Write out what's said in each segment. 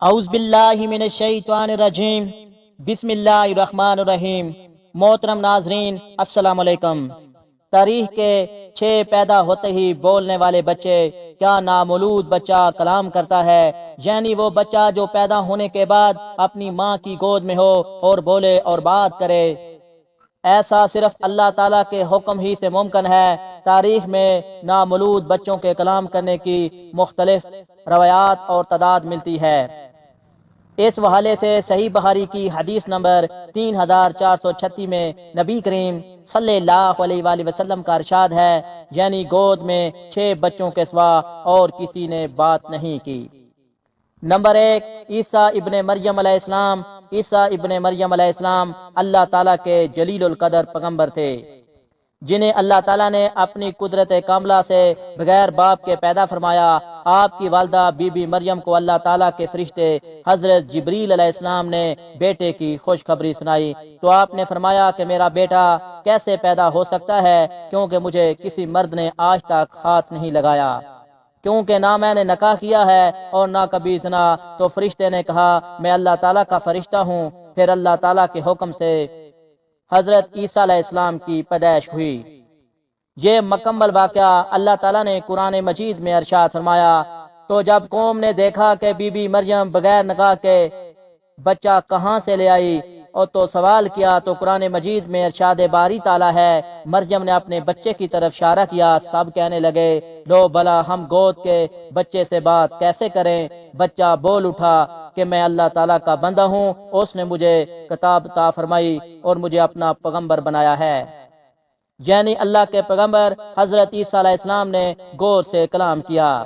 اعوذ باللہ من الشیطان الرجیم، بسم اللہ الرحمن الرحیم۔ محترم ناظرین، السلام علیکم۔ تاریخ کے 6 پیدا ہوتے ہی بولنے والے بچے، کیا نامولود بچہ کلام کرتا ہے؟ یعنی وہ بچہ جو پیدا ہونے کے بعد اپنی ماں کی گود میں ہو اور بولے اور بات کرے۔ ایسا صرف اللہ تعالیٰ کے حکم ہی سے ممکن ہے۔ تاریخ میں نامولود بچوں کے کلام کرنے کی مختلف روایات اور تعداد ملتی ہے۔ اس حوالے سے صحیح بخاری کی حدیث نمبر 3436 میں نبی کریم صلی اللہ علیہ وآلہ وسلم کا ارشاد ہے، یعنی گود میں 6 بچوں کے سوا اور کسی نے بات نہیں کی۔ نمبر 1، عیسیٰ ابن مریم علیہ السلام۔ عیسیٰ ابن مریم علیہ السلام اللہ تعالیٰ کے جلیل القدر پیغمبر تھے، جنہیں اللہ تعالیٰ نے اپنی قدرت کاملہ سے بغیر باپ کے پیدا فرمایا۔ آپ کی والدہ بی بی مریم کو اللہ تعالیٰ کے فرشتے حضرت جبریل علیہ السلام نے بیٹے کی خوشخبری سنائی تو آپ نے فرمایا کہ میرا بیٹا کیسے پیدا ہو سکتا ہے، کیونکہ مجھے کسی مرد نے آج تک ہاتھ نہیں لگایا، کیونکہ نہ میں نے نکاح کیا ہے اور نہ کبھی زنا۔ تو فرشتے نے کہا، میں اللہ تعالیٰ کا فرشتہ ہوں۔ پھر اللہ تعالیٰ کے حکم سے حضرت عیسیٰ علیہ السلام کی پیدائش ہوئی۔ یہ مکمل واقعہ اللہ تعالیٰ نے قرآن مجید میں ارشاد فرمایا۔ تو جب قوم نے دیکھا کہ بی بی مریم بغیر نکاح کے بچہ کہاں سے لے آئی اور تو سوال کیا، تو قرآن مجید میں ارشاد باری تعالیٰ ہے، مریم نے اپنے بچے کی طرف اشارہ کیا۔ سب کہنے لگے، لو بھلا ہم گود کے بچے سے بات کیسے کریں؟ بچہ بول اٹھا کہ میں اللہ تعالیٰ کا بندہ ہوں، اس نے مجھے کتاب عطا فرمائی اور مجھے اپنا پیغمبر بنایا ہے۔ یعنی اللہ کے پیغمبر حضرت عیسیٰ علیہ السلام نے گود سے کلام کیا۔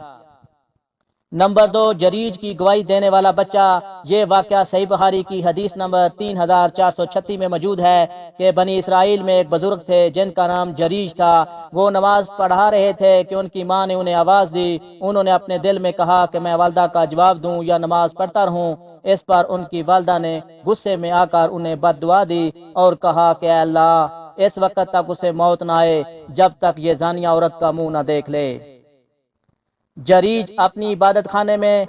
نمبر 2، جریج کی گواہی دینے والا بچہ۔ یہ واقعہ صحیح بخاری کی حدیث نمبر 3436 میں موجود ہے کہ بنی اسرائیل میں ایک بزرگ تھے جن کا نام جریج تھا۔ وہ نماز پڑھا رہے تھے کہ ان کی ماں نے انہیں آواز دی۔ انہوں نے اپنے دل میں کہا کہ میں والدہ کا جواب دوں یا نماز پڑھتا رہوں۔ اس پر ان کی والدہ نے غصے میں آ کر انہیں بد دعا دی اور کہا کہ اے اللہ، اس وقت تک اسے موت نہ آئے جب تک یہ زانیہ عورت کا منہ نہ دیکھ لے۔ جریج اپنی عبادت خانے میں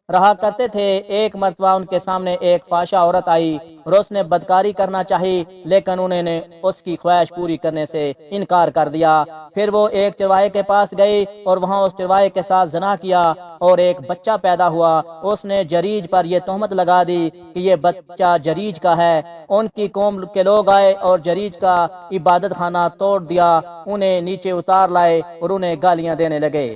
رہا کرتے تھے۔ ایک مرتبہ ان کے سامنے ایک فحشہ عورت آئی اور اس نے بدکاری کرنا چاہی، لیکن انہوں نے اس کی خواہش پوری کرنے سے انکار کر دیا۔ پھر وہ ایک چرواہے کے پاس گئی اور وہاں اس چرواہے کے ساتھ زنا کیا اور ایک بچہ پیدا ہوا۔ اس نے جریج پر یہ تہمت لگا دی کہ یہ بچہ جریج کا ہے۔ ان کی قوم کے لوگ آئے اور جریج کا عبادت خانہ توڑ دیا، انہیں نیچے اتار لائے اور انہیں گالیاں دینے لگے۔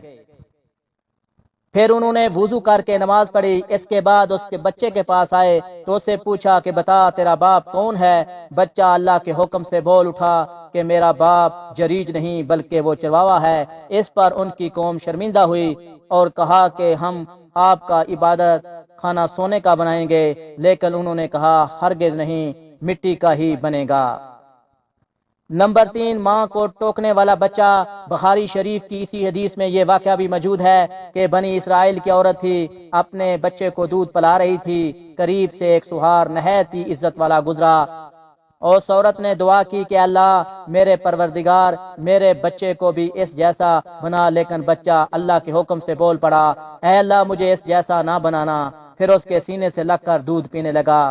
پھر انہوں نے وضو کر کے نماز پڑھی۔ اس کے بعد اس کے بچے کے پاس آئے تو اس سے پوچھا کہ بتا تیرا باپ کون ہے؟ بچہ اللہ کے حکم سے بول اٹھا کہ میرا باپ جریج نہیں بلکہ وہ چرواہا ہے۔ اس پر ان کی قوم شرمندہ ہوئی اور کہا کہ ہم آپ کا عبادت خانہ سونے کا بنائیں گے، لیکن انہوں نے کہا ہرگز نہیں، مٹی کا ہی بنے گا۔ نمبر 3، ماں کو ٹوکنے والا بچہ۔ بخاری شریف کی اسی حدیث میں یہ واقعہ بھی موجود ہے کہ بنی اسرائیل کی عورت تھی، اپنے بچے کو دودھ پلا رہی تھی۔ قریب سے ایک سوہار نہایت ہی عزت والا گزرا۔ اس عورت نے دعا کی کہ اللہ میرے پروردگار، میرے بچے کو بھی اس جیسا بنا، لیکن بچہ اللہ کے حکم سے بول پڑا، اے اللہ مجھے اس جیسا نہ بنانا۔ پھر اس کے سینے سے لگ کر دودھ پینے لگا۔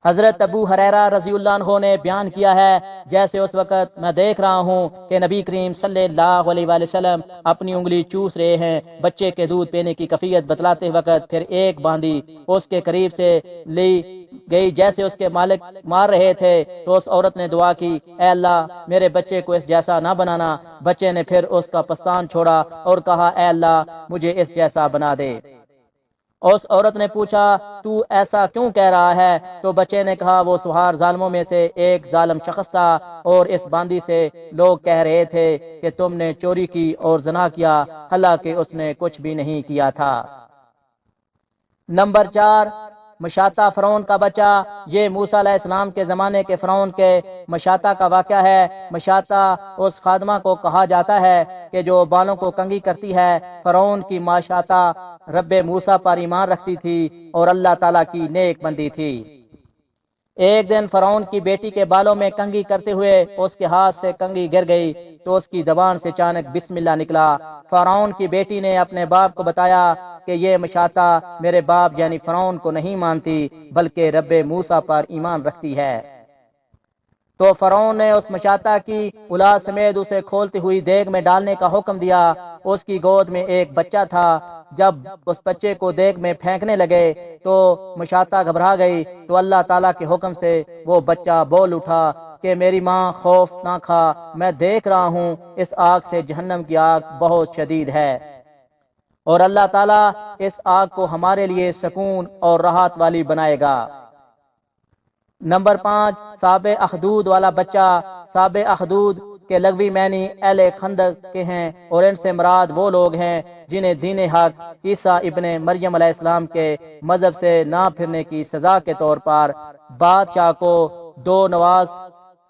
حضرت ابو ہریرہ رضی اللہ عنہ نے بیان کیا ہے، جیسے اس وقت میں دیکھ رہا ہوں کہ نبی کریم صلی اللہ علیہ وآلہ وسلم اپنی انگلی چوس رہے ہیں بچے کے دودھ پینے کی کیفیت بتلاتے وقت۔ پھر ایک باندھی اس کے قریب سے لی گئی، جیسے اس کے مالک مار رہے تھے تو اس عورت نے دعا کی، اے اللہ میرے بچے کو اس جیسا نہ بنانا۔ بچے نے پھر اس کا پستان چھوڑا اور کہا، اے اللہ مجھے اس جیسا بنا دے۔ اس عورت نے پوچھا، تو ایسا کیوں کہہ رہا ہے؟ تو بچے نے کہا، وہ سوہار ظالموں میں سے ایک ظالم شخص تھا اور اس باندی سے لوگ کہہ رہے تھے کہ تم نے چوری کی اور زنا کیا، حالانکہ اس نے کچھ بھی نہیں کیا تھا۔ نمبر 4، مشاطہ فرعون کا بچہ۔ یہ موسیٰ علیہ السلام کے زمانے کے فرعون کے مشاطہ کا واقعہ ہے۔ مشاطہ اس خادمہ کو کہا جاتا ہے کہ جو بالوں کو کنگھی کرتی ہے۔ فرعون کی مشاطہ رب موسیٰ پر ایمان رکھتی تھی اور اللہ تعالیٰ کی نیک بندی تھی۔ ایک دن فرعون کی بیٹی کے بالوں میں کنگھی کرتے ہوئے اس کے ہاتھ سے کنگھی گر گئی تو اس کی زبان سے اچانک بسم اللہ نکلا۔ فرعون کی بیٹی نے اپنے باپ کو بتایا کہ یہ مشاطہ میرے باپ یعنی فرعون کو نہیں مانتی بلکہ رب موسیٰ پر ایمان رکھتی ہے۔ تو فرعون نے اس مشاطہ کی اولاد سمیت اسے کھولتی ہوئی دیگ میں ڈالنے کا حکم دیا۔ اس کی گود میں ایک بچہ تھا۔ جب اس بچے کو دیگ میں پھینکنے لگے تو مشاطہ گھبرا گئی، تو اللہ تعالیٰ کے حکم سے وہ بچہ بول اٹھا کہ میری ماں خوف نہ کھا، میں دیکھ رہا ہوں اس آگ سے جہنم کی آگ بہت شدید ہے، اور اللہ تعالیٰ اس آگ کو ہمارے لیے سکون اور راحت والی بنائے گا۔ نمبر 5، صحاب اخدود والا بچہ۔ صحاب اخدود کے لغوی معنی اہل خندق کے ہیں، اور ان سے مراد وہ لوگ ہیں جنہیں دین حق عیسیٰ ابن مریم علیہ السلام کے مذہب سے نہ پھرنے کی سزا کے طور پر بادشاہ کو 2 نواز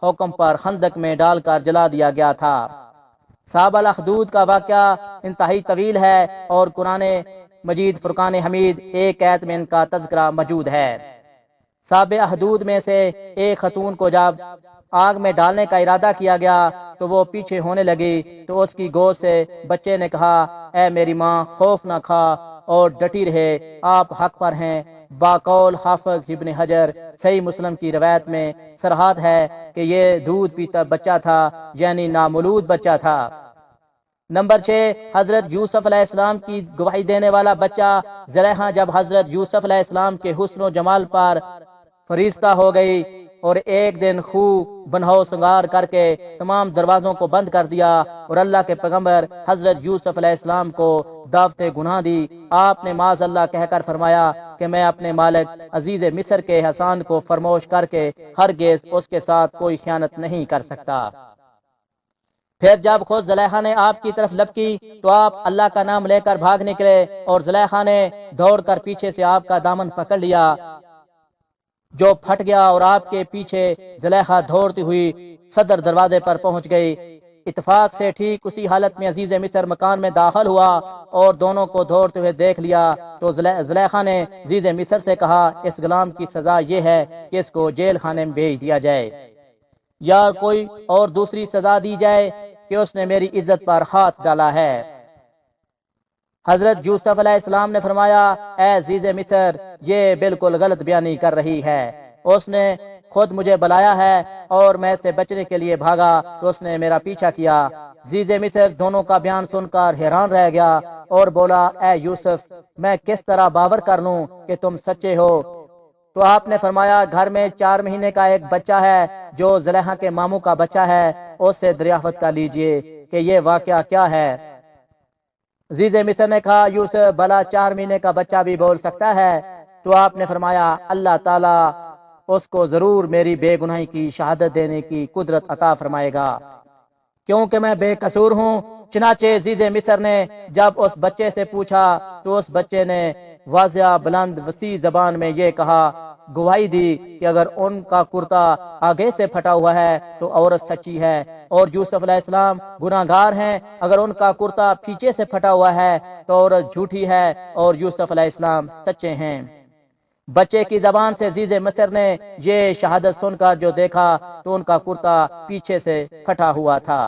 حکم پر خندق میں ڈال کر جلا دیا گیا تھا۔ صحاب الاخدود کا واقعہ انتہائی طویل ہے، اور قرآن مجید فرقان حمید 1 آیت میں ان کا تذکرہ موجود ہے۔ صحاب اخدود میں سے ایک خاتون کو جب آگ میں ڈالنے کا ارادہ کیا گیا تو وہ پیچھے ہونے لگی، تو اس کی گود سے بچے نے کہا، اے میری ماں خوف نہ کھا اور ڈٹی رہے، آپ حق پر ہیں۔ باقول حافظ ابن حجر صحیح مسلم کی روایت میں صراحت ہے کہ یہ دودھ پیتا بچہ تھا، یعنی نامولود بچہ تھا۔ نمبر 6، حضرت یوسف علیہ السلام کی گواہی دینے والا بچہ۔ زلیخا جب حضرت یوسف علیہ السلام کے حسن و جمال پر فریفتہ ہو گئی اور ایک دن خوب بنہو سنگار کر کے تمام دروازوں کو بند کر دیا اور اللہ کے پیغمبر حضرت یوسف علیہ السلام کو دعوت گناہ دی، آپ نے معاذ اللہ کہہ کر فرمایا کہ میں اپنے مالک عزیز مصر کے احسان کو فراموش کر کے ہرگز اس کے ساتھ کوئی خیانت نہیں کر سکتا۔ پھر جب خود زلیخا نے آپ کی طرف لب کی تو آپ اللہ کا نام لے کر بھاگ نکلے، اور زلیخا نے دوڑ کر پیچھے سے آپ کا دامن پکڑ لیا جو پھٹ گیا، اور آپ کے پیچھے زلیخا دوڑتی ہوئی صدر دروازے پر پہنچ گئی۔ اتفاق سے ٹھیک اسی حالت میں عزیز مصر مکان میں داخل ہوا اور دونوں کو دوڑتے ہوئے دیکھ لیا، تو زلیخا نے عزیز مصر سے کہا، اس غلام کی سزا یہ ہے کہ اس کو جیل خانے میں بھیج دیا جائے، یا کوئی اور دوسری سزا دی جائے کہ اس نے میری عزت پر ہاتھ ڈالا ہے۔ حضرت یوسف علیہ السلام نے فرمایا، اے عزیز مصر، یہ بالکل غلط بیانی کر رہی ہے، اس نے خود مجھے بلایا ہے اور میں سے بچنے کے لیے بھاگا تو اس نے میرا پیچھا کیا۔ عزیز مصر دونوں کا بیان سن کر حیران رہ گیا اور بولا، اے یوسف، میں کس طرح باور کر لوں کہ تم سچے ہو؟ تو آپ نے فرمایا، گھر میں 4 مہینے کا ایک بچہ ہے جو زلیخا کے ماموں کا بچہ ہے، اس سے دریافت کر لیجئے کہ یہ واقعہ کیا ہے۔ عزیز مصر نے کہا، یوسف بھلا 4 مہینے کا بچہ بھی بول سکتا ہے؟ تو آپ نے فرمایا، اللہ تعالیٰ اس کو ضرور میری بے گناہی کی شہادت دینے کی قدرت عطا فرمائے گا، کیونکہ میں بے قصور ہوں۔ چنانچہ عزیز مصر نے جب اس بچے سے پوچھا تو اس بچے نے واضح بلند وسیع زبان میں یہ کہا، گواہی دی کہ اگر ان کا کرتا آگے سے پھٹا ہوا ہے تو عورت سچی ہے، اور یوسف علیہ السلام گناہ گار ہیں، اگر ان کا کرتا پیچھے سے پھٹا ہوا ہے تو عورت جھوٹی ہے، اور یوسف علیہ السلام سچے ہیں۔ بچے کی زبان سے عزیز مصر نے یہ شہادت سن کر جو دیکھا تو ان کا کرتا پیچھے سے پھٹا ہوا تھا۔